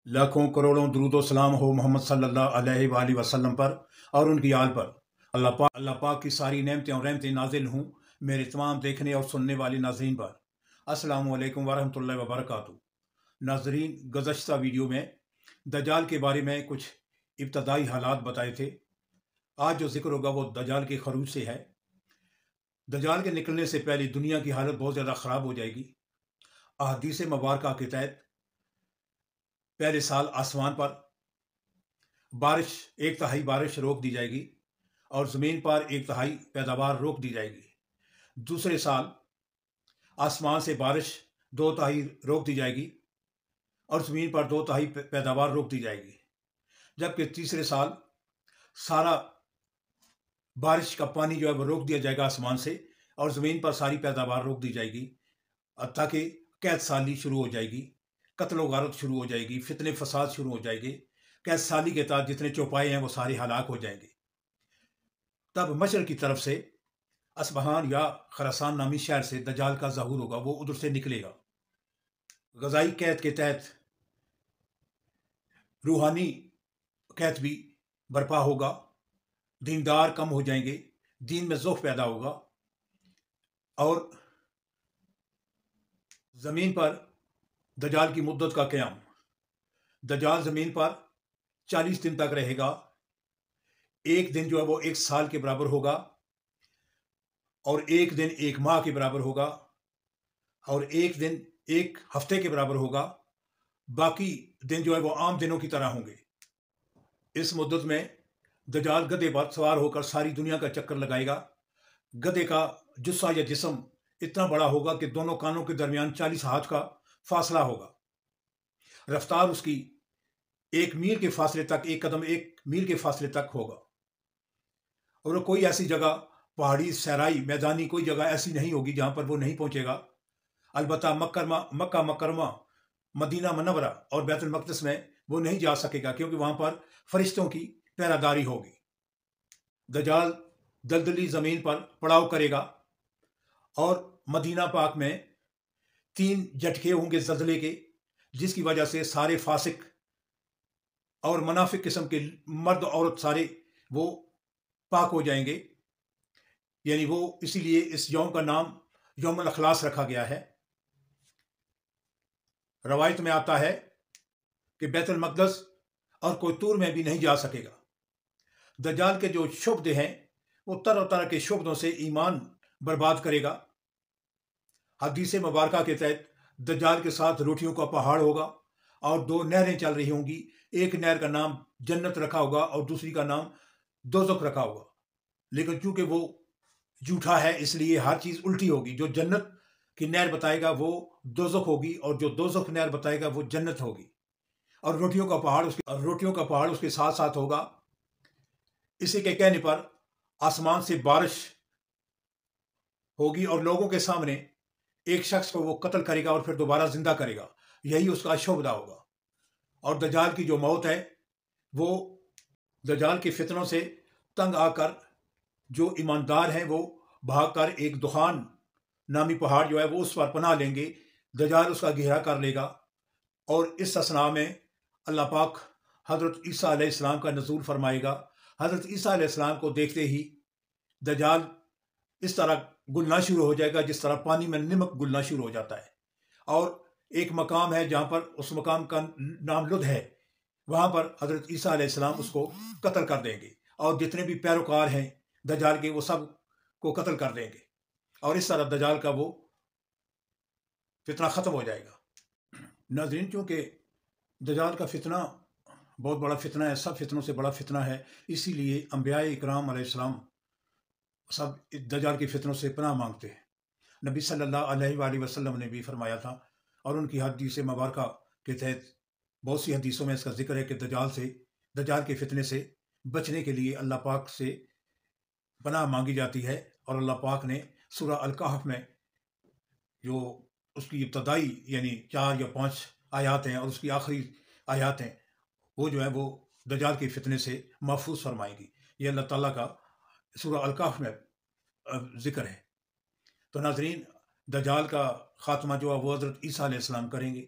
लाखों करोड़ों दुरूद व सलाम हो मोहम्मद सल्लल्लाहु अलैहि वआलिहि वसल्लम पर और उनकी आल पर। अल्लाह पाक की सारी नेमतें और रहमतें नाजिल हों मेरे तमाम देखने और सुनने वाले नाजरीन पर। अस्सलामु अलैकुम वरहमतुल्लाहि वबरकातुहू। नाजरीन, गुज़श्ता वीडियो में दज्जाल के बारे में कुछ इब्तदाई हालात बताए थे। आज जो जिक्र होगा वो दज्जाल के खरूज से है। दज्जाल के निकलने से पहले दुनिया की हालत बहुत ज़्यादा ख़राब हो जाएगी। अहादीस मुबारका के तहत पहले साल आसमान पर बारिश, एक तिहाई बारिश रोक दी जाएगी और ज़मीन पर एक तिहाई पैदावार रोक दी जाएगी। दूसरे साल आसमान से बारिश दो तिहाई रोक दी जाएगी और ज़मीन पर दो तिहाई पैदावार रोक दी जाएगी। जबकि तीसरे साल सारा बारिश का पानी जो है वो रोक दिया जाएगा आसमान से और ज़मीन पर सारी पैदावार रोक दी जाएगी, ताकि कैद साली शुरू हो जाएगी, कत्ल व गारत शुरू हो जाएगी, फितने फसाद शुरू हो जाएंगे। कैद साली के तहत जितने चौपाए हैं वो सारे हलाक हो जाएंगे। तब मशरक़ की तरफ से असबहान या खरासान नामी शहर से दज्जाल का ज़हूर होगा, वो उधर से निकलेगा। ग़ज़ाई कैद के तहत रूहानी कैद भी बर्पा होगा, दीनदार कम हो जाएंगे, दीन में ज़ौफ़ पैदा होगा और ज़मीन पर दज्जाल की मुद्दत का क़याम। दज्जाल ज़मीन पर 40 दिन तक रहेगा। एक दिन जो है वो एक साल के बराबर होगा और एक दिन एक माह के बराबर होगा और एक दिन एक हफ्ते के बराबर होगा। बाकी दिन जो है वो आम दिनों की तरह होंगे। इस मुद्दत में दज्जाल गधे पर सवार होकर सारी दुनिया का चक्कर लगाएगा। गधे का जुस्सा या जिस्म इतना बड़ा होगा कि दोनों कानों के दरमियान 40 हाथ का फासला होगा। रफ्तार उसकी 1 मील के फासले तक, 1 कदम 1 मील के फासले तक होगा। और कोई ऐसी जगह, पहाड़ी, सहराई, मैदानी कोई जगह ऐसी नहीं होगी जहां पर वो नहीं पहुंचेगा। अलबत्ता मक्का मुकर्रमा, मदीना मुनव्वरा और बैतुल मक़दिस में वो नहीं जा सकेगा, क्योंकि वहां पर फरिश्तों की पहरादारी होगी। दज्जाल दलदली ज़मीन पर पड़ाव करेगा और मदीना पाक में 3 झटके होंगे ज़लज़ले के, जिसकी वजह से सारे फासिक और मुनाफिक किस्म के मर्द औरत सारे वो पाक हो जाएंगे। यानी वो इसीलिए इस यौम का नाम यौमुल इखलास रखा गया है। रवायत में आता है कि बैतुल मक़दस और कोई तूर में भी नहीं जा सकेगा। दज्जाल के जो शुब्द हैं वो तरह तरह के शुब्दों से ईमान बर्बाद करेगा। हदीस मुबारका के तहत दज्जाल के साथ रोटियों का पहाड़ होगा और 2 नहरें चल रही होंगी। एक नहर का नाम जन्नत रखा होगा और दूसरी का नाम दोज़ख रखा होगा। लेकिन चूंकि वो झूठा है, इसलिए हर चीज़ उल्टी होगी। जो जन्नत की नहर बताएगा वो दोज़ख होगी और जो दोज़ख नहर बताएगा वो जन्नत होगी। और रोटियों का पहाड़ उसके साथ साथ होगा। इसी के कहने पर आसमान से बारिश होगी और लोगों के सामने एक शख्स को वो कत्ल करेगा और फिर दोबारा जिंदा करेगा। यही उसका शुबदा होगा। और दज्जाल की जो मौत है वो दज्जाल के फितनों से तंग आकर जो ईमानदार हैं वो भागकर एक दुखान नामी पहाड़ जो है वो उस पर पनाह लेंगे। दज्जाल उसका घेरा कर लेगा और इस असना में अल्लाह पाक हज़रत ईसा अलैहिस्सलाम का नज़ूल फरमाएगा। हज़रत ईसा अलैहिस्सलाम को देखते ही दज्जाल इस तरह घुलना शुरू हो जाएगा जिस तरह पानी में नमक घुलना शुरू हो जाता है। और एक मकाम है जहाँ पर, उस मकाम का नाम लुद है, वहाँ पर हज़रत ईसा अलैहिस्सलाम उसको कत्ल कर देंगे और जितने भी पैरोकार हैं दज्जाल के वो सब को कत्ल कर देंगे और इस तरह दज्जाल का वो फितना ख़त्म हो जाएगा। नाज़रीन, चूँकि दज्जाल का फितना बहुत बड़ा फितना है, सब फितनों से बड़ा फितना है, इसीलिए अंबियाए इकराम अलैहिस्सलाम सब दज्जाल के फितनों से पनाह मांगते हैं। नबी सल्लल्लाहु अलैहि वसल्लम ने भी फरमाया था और उनकी हदीस मुबारका के तहत बहुत सी हदीसों में इसका जिक्र है कि दज्जाल के फितने से बचने के लिए अल्लाह पाक से पनाह मांगी जाती है। और अल्लाह पाक ने सूरह अल कहफ में जो उसकी इब्तदाई यानी 4 या 5 आयात हैं और उसकी आखिरी आयात हैं, वो जो है वो दज्जाल के फितने से महफूज फरमाएगी। ये अल्लाह ताला का सूरह अल कहफ में जिक्र है। तो नाजरीन, दज्जाल का खात्मा जो है वो हज़रत ईसा अलैहिस्सलाम करेंगे।